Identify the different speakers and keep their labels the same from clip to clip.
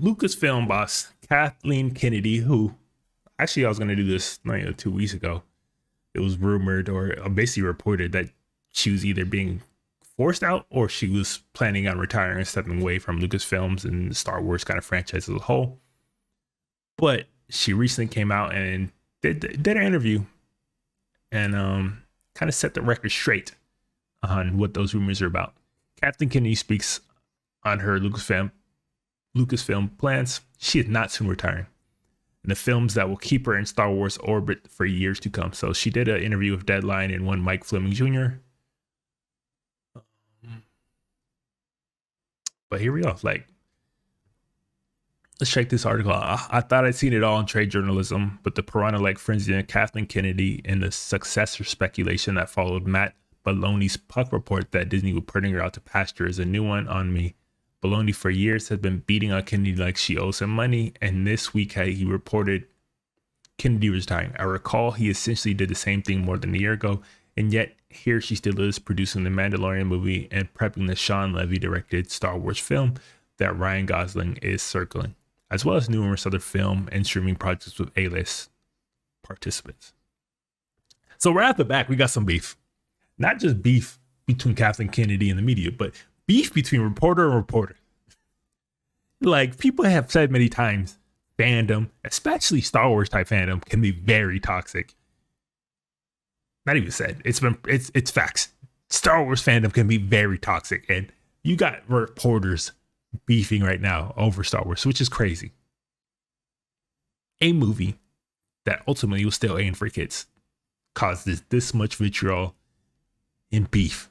Speaker 1: Lucasfilm boss Kathleen Kennedy, who actually I was going to do this 2 weeks ago. It was rumored or basically reported that she was either being forced out or she was planning on retiring and stepping away from Lucasfilms and Star Wars kind of franchise as a whole. But she recently came out and did an interview and kind of set the record straight on what those rumors are about. Kathleen Kennedy speaks on her Lucasfilm plans. She is not soon retiring, and the films that will keep her in Star Wars orbit for years to come. So she did an interview with Deadline and one Mike Fleming Jr. But here we go. Like, let's check this article. I thought I'd seen it all in trade journalism, but the piranha-like frenzy in Kathleen Kennedy and the successor speculation that followed Matt Baloney's Puck report that Disney would putting her out to pasture is a new one on me. Baloney for years has been beating on Kennedy like she owes him money, and this week he reported Kennedy was retiring. I recall he essentially did the same thing more than a year ago, and yet here she still is producing the Mandalorian movie and prepping the Sean Levy-directed Star Wars film that Ryan Gosling is circling, as well as numerous other film and streaming projects with A-list participants. So right off the back, we got some beef. Not just beef between Kathleen Kennedy and the media, but beef between reporter and reporter. Like, people have said many times, fandom, especially Star Wars type fandom, can be very toxic. Not even said. It's facts. Star Wars fandom can be very toxic, and you got reporters beefing right now over Star Wars, which is crazy. A movie that ultimately was still aimed for kids caused this much vitriol and beef.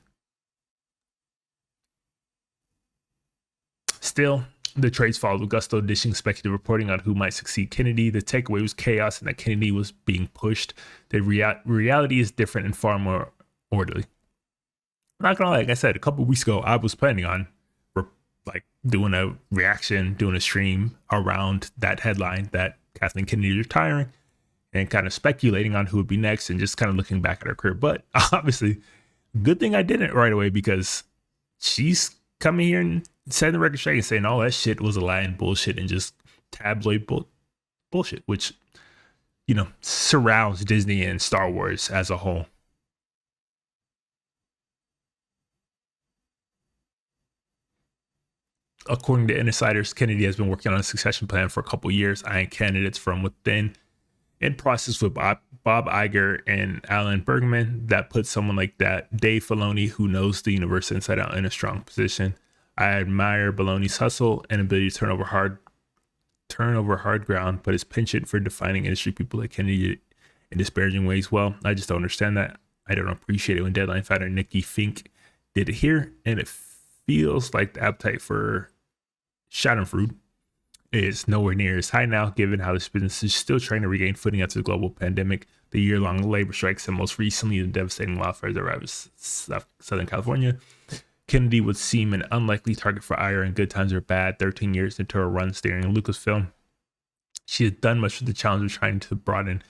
Speaker 1: Still, the trades followed with gusto, dishing speculative reporting on who might succeed Kennedy. The takeaway was chaos and that Kennedy was being pushed. The reality is different and far more orderly. I'm not gonna lie, like I said, a couple of weeks ago, I was planning on doing a reaction, doing a stream around that headline that Kathleen Kennedy is retiring and kind of speculating on who would be next and just kind of looking back at her career. But obviously, good thing I didn't right away, because she's coming here and setting the record straight and saying all that shit was a lie and bullshit and just tabloid bullshit, which, surrounds Disney and Star Wars as a whole. According to insiders, Kennedy has been working on a succession plan for a couple years, eyeing candidates from within, in process with Bob Iger and Alan Bergman. That puts someone like that, Dave Filoni, who knows the universe inside out, in a strong position. I admire Baloney's hustle and ability to turn over hard ground, but his penchant for defining industry people like Kennedy in disparaging ways, well, I just don't understand that. I don't appreciate it when Deadline founder Nikki Fink did it here, and it feels like the appetite for Schadenfreude is nowhere near as high now, given how this business is still trying to regain footing after the global pandemic, the year-long labor strikes, and most recently the devastating wildfires that ravaged Southern California. Kennedy would seem an unlikely target for ire in good times or bad. 13 years into her run steering Lucasfilm, she has done much for the challenge of trying to broaden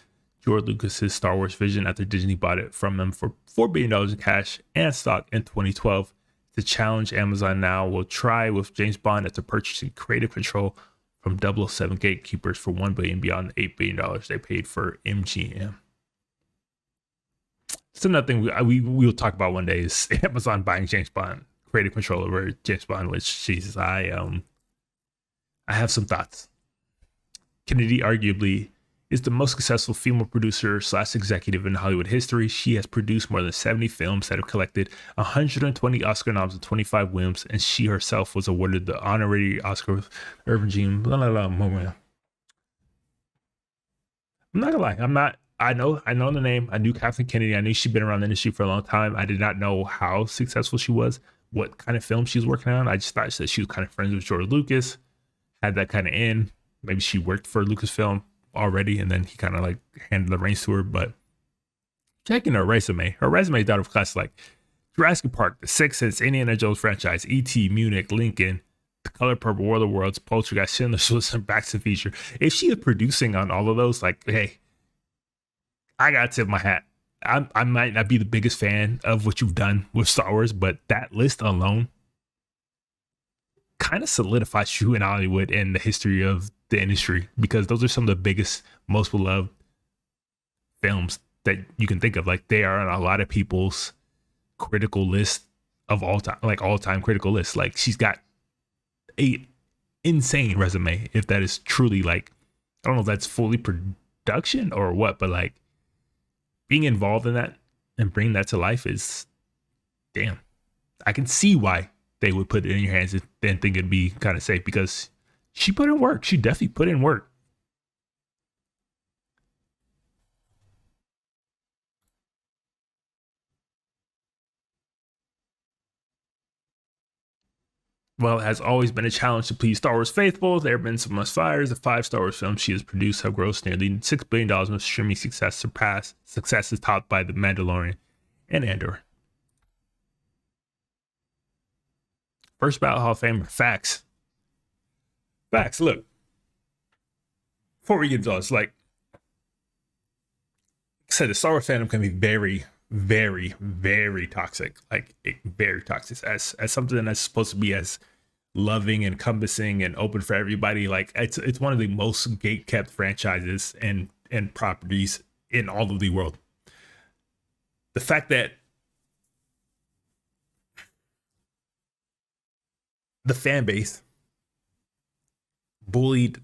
Speaker 1: George Lucas's Star Wars vision after Disney bought it from them for $4 billion in cash and stock in 2012. The challenge Amazon now will try with James Bond after purchasing creative control from 007 gatekeepers for $1 billion beyond the $8 billion they paid for MGM. So nothing we'll talk about one day is Amazon buying James Bond, creative control over James Bond, which, Jesus, I have some thoughts. Kennedy arguably is the most successful female producer / executive in Hollywood history. She has produced more than 70 films that have collected 120 Oscar noms and 25 wins, and she herself was awarded the honorary Oscar with Irving Jean. I'm not gonna lie. I know the name. I knew Kathleen Kennedy. I knew she'd been around the industry for a long time. I did not know how successful she was, what kind of film she was working on. I just thought that she was kind of friends with George Lucas, had that kind of in. Maybe she worked for Lucasfilm already, and then he kind of handed the reins to her. But checking her resume is out of class like Jurassic Park, The Sixth Sense, Indiana Jones franchise, E.T., Munich, Lincoln, The Color Purple, World of Worlds, Poltergeist, Schindler's List, and Back to the Future. If she is producing on all of those, hey, I gotta tip my hat. I might not be the biggest fan of what you've done with Star Wars, but that list alone, kind of solidifies you in Hollywood and the history of the industry, because those are some of the biggest, most beloved films that you can think of. Like, they are on a lot of people's critical list of all time, like all time critical list. Like, she's got a insane resume, if that is truly, like, I don't know if that's fully production or what, but like being involved in that and bringing that to life is, damn, I can see why they would put it in your hands and think it'd be kind of safe, because she put in work. She definitely put in work. While it has always been a challenge to please Star Wars faithful, there have been some misfires. The 5 Star Wars films she has produced have grossed nearly $6 billion with streaming successes topped by The Mandalorian and Andor. First ballot Hall of Famer. Facts. Look, before we get into this, like I said, the Star Wars fandom can be very, very, very toxic. Like, very toxic. As something that's supposed to be as loving, encompassing, and open for everybody. Like, it's one of the most gate-kept franchises and properties in all of the world. The fact that the fan base bullied,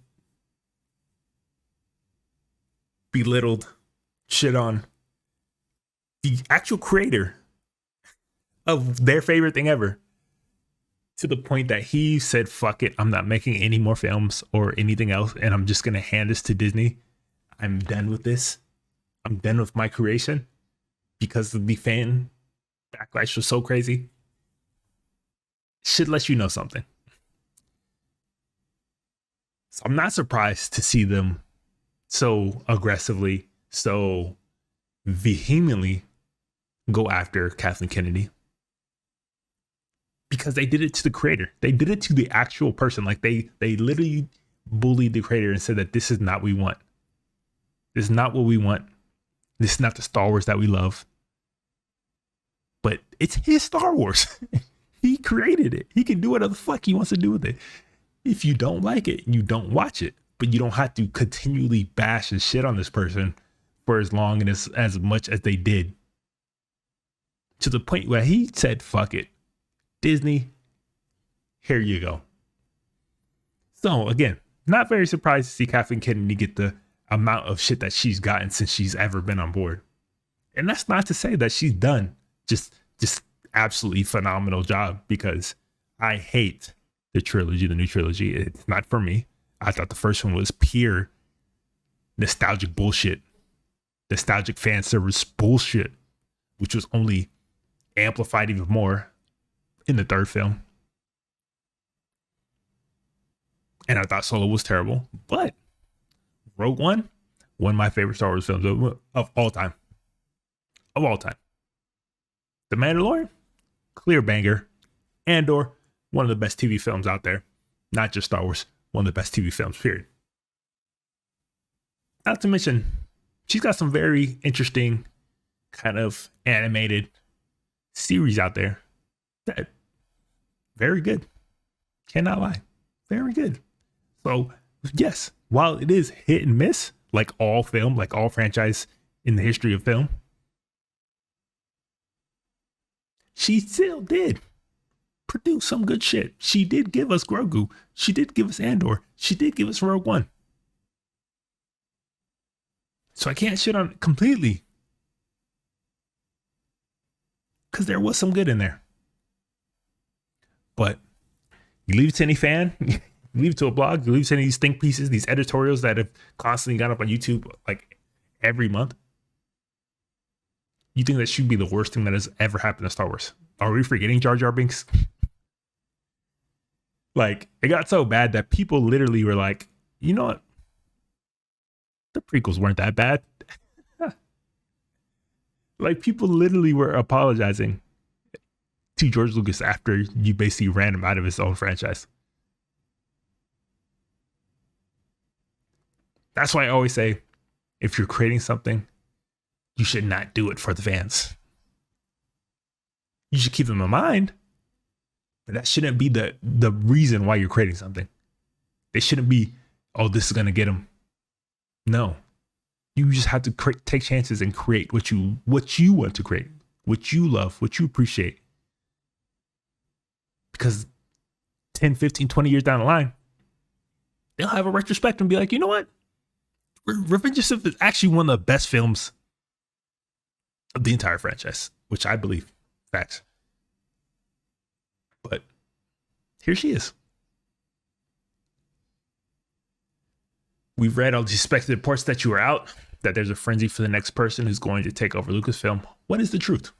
Speaker 1: belittled, shit on the actual creator of their favorite thing ever, to the point that he said, fuck it, I'm not making any more films or anything else, and I'm just gonna hand this to Disney. I'm done with this. I'm done with my creation, because the fan backlash was so crazy. Should let you know something. So I'm not surprised to see them so aggressively, so vehemently go after Kathleen Kennedy, because they did it to the creator. They did it to the actual person. Like, they literally bullied the creator and said that this is not what we want. This is not what we want. This is not the Star Wars that we love. But it's his Star Wars. He created it. He can do whatever the fuck he wants to do with it. If you don't like it, you don't watch it. But you don't have to continually bash and shit on this person for as long and as much as they did. To the point where he said, fuck it. Disney, here you go. So again, not very surprised to see Kathleen Kennedy get the amount of shit that she's gotten since she's ever been on board. And that's not to say that she's done just absolutely phenomenal job, because I hate the new trilogy. It's not for me. I thought the first one was pure nostalgic bullshit, nostalgic fan service bullshit, which was only amplified even more in the third film. And I thought Solo was terrible, but Rogue One of my favorite Star Wars films of all time. Of all time. The Mandalorian, clear banger. Andor, one of the best TV films out there. Not just Star Wars, one of the best TV films, period. Not to mention, she's got some very interesting kind of animated series out there that very good. Cannot lie. Very good. So yes, while it is hit and miss, like all film, like all franchise in the history of film, she still did produce some good shit. She did give us Grogu. She did give us Andor. She did give us Rogue One. So I can't shit on it completely, because there was some good in there. But you leave it to any fan, you leave it to a blog, you leave it to any of these think pieces, these editorials that have constantly gone up on YouTube like every month. You think that should be the worst thing that has ever happened to Star Wars? Are we forgetting Jar Jar Binks? Like, it got so bad that people literally were like, you know what? The prequels weren't that bad. Like, people literally were apologizing to George Lucas after you basically ran him out of his own franchise. That's why I always say, if you're creating something, you should not do it for the fans. You should keep them in mind, But that shouldn't be the reason why you're creating something. They shouldn't be, oh, this is gonna get them. No, you just have to take chances and create what you want to create, what you love, what you appreciate. Because 10, 15, 20 years down the line, they'll have a retrospect and be like, you know what? Revenge of the Sith is actually one of the best films of the entire franchise, which I believe. Facts. But here she is. We've read all these speculative reports that you are out, that there's a frenzy for the next person who's going to take over Lucasfilm. What is the truth?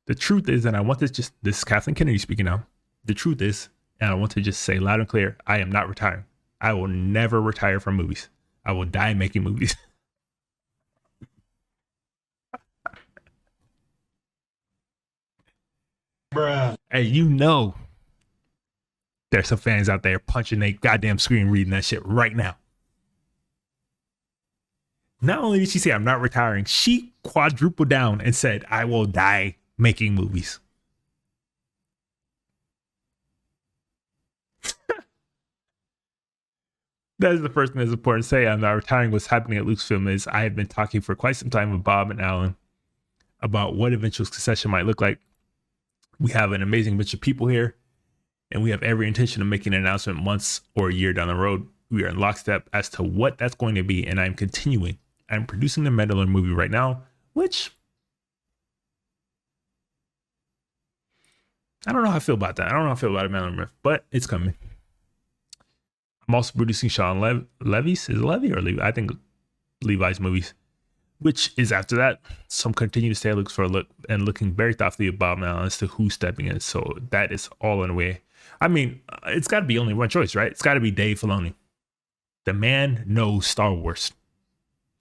Speaker 1: The truth is, and I want this is Kathleen Kennedy speaking now. The truth is, and I want to just say loud and clear, I am not retiring. I will never retire from movies. I will die making movies. Bruh. Hey, you know, there's some fans out there punching their goddamn screen reading that shit right now. Not only did she say I'm not retiring, she quadrupled down and said I will die making movies. That is the first thing that's important to say. I'm not retiring. What's happening at Lucasfilm is I have been talking for quite some time with Bob and Alan about what eventual succession might look like. We have an amazing bunch of people here, and we have every intention of making an announcement months or a year down the road. We are in lockstep as to what that's going to be, and I'm continuing. I'm producing the Mandalorian movie right now, which I don't know how I feel about that. I don't know how I feel about a Mandalorian, but it's coming. I'm also producing Sean Levy's, is it Levy or Levi? I think Levi's movies, which is after that. Some continue to stay looks for a look and looking very thoughtfully about now as to who's stepping in. So that is all in a way. I mean, it's got to be only one choice, right? It's got to be Dave Filoni. The man knows Star Wars,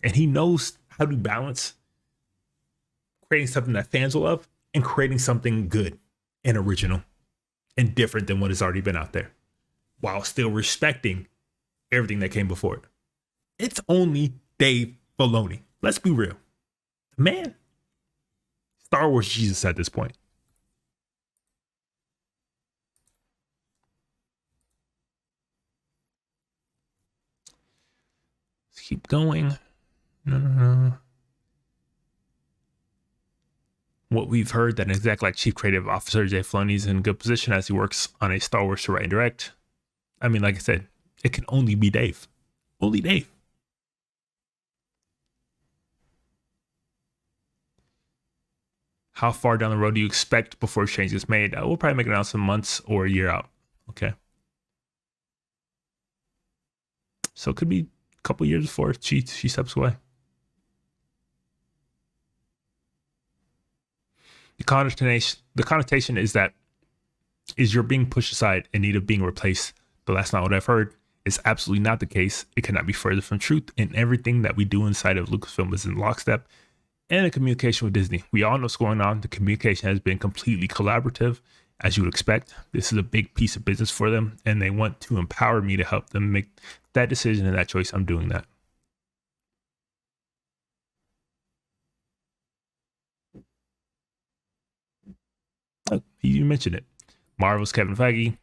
Speaker 1: and he knows how to balance creating something that fans will love and creating something good and original and different than what has already been out there, while still respecting everything that came before it. It's only Dave Filoni. Let's be real. Man, Star Wars Jesus at this point. Let's keep going. No. What we've heard, that an exec like Chief Creative Officer Jay Filoni is in good position as he works on a Star Wars to write and direct. I mean, like I said, it can only be Dave. Only Dave. How far down the road do you expect before change is made? We'll probably make an announcement months or a year out. Okay. So it could be a couple years before she steps away. The connotation is that you're being pushed aside in need of being replaced. But that's not what I've heard. It's absolutely not the case. It cannot be further from truth. And everything that we do inside of Lucasfilm is in lockstep and in communication with Disney. We all know what's going on. The communication has been completely collaborative, as you would expect. This is a big piece of business for them, and they want to empower me to help them make that decision and that choice. I'm doing that. Oh, you mentioned it. Marvel's Kevin Feige.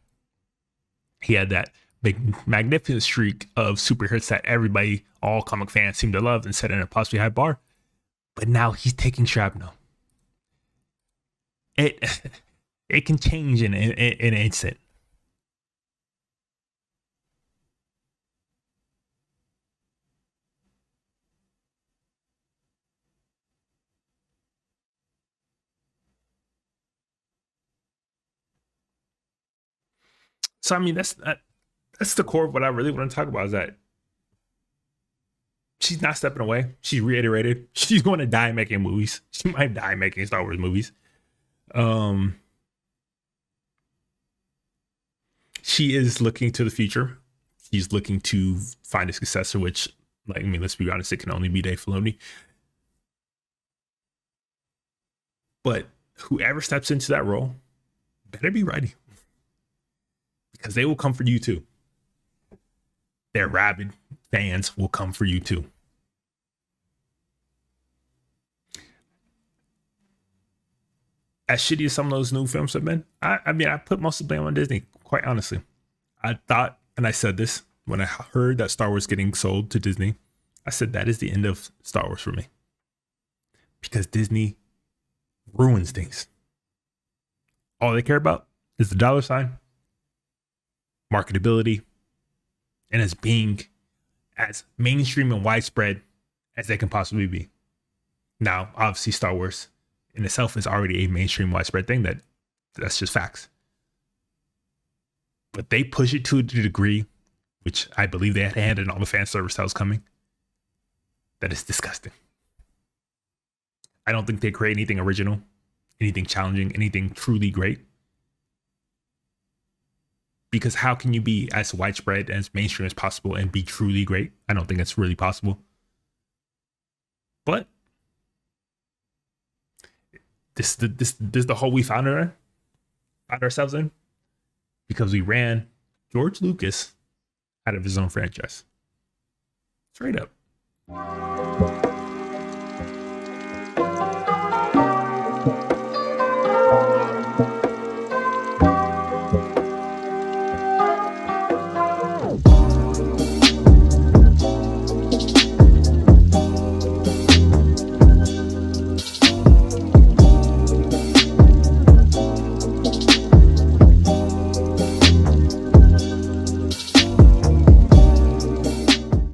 Speaker 1: He had that big magnificent streak of superheroes that everybody, all comic fans, seem to love and set in a possibly high bar. But now he's taking shrapnel. It can change in an instant. So I mean, that's the core of what I really want to talk about, is that she's not stepping away. She reiterated she's going to die making movies. She might die making Star Wars movies. She is looking to the future. She's looking to find a successor, which, like, I mean, let's be honest, it can only be Dave Filoni. But whoever steps into that role better be ready, because they will come for you too. Their rabid fans will come for you too. as shitty as some of those new films have been, I mean, I put most of the blame on Disney, quite honestly. I thought, and I said this when I heard that Star Wars getting sold to Disney, I said that is the end of Star Wars for me. Because Disney ruins things. All they care about is the dollar sign, marketability, and as being as mainstream and widespread as they can possibly be. Now, obviously, Star Wars in itself is already a mainstream widespread thing. That's just facts. But they push it to a degree, which I believe they had a hand in all the fan service that was coming, that is disgusting. I don't think they create anything original, anything challenging, anything truly great. Because how can you be as widespread and as mainstream as possible and be truly great? I don't think it's really possible. But this is the hole we found ourselves in, because we ran George Lucas out of his own franchise. Straight up.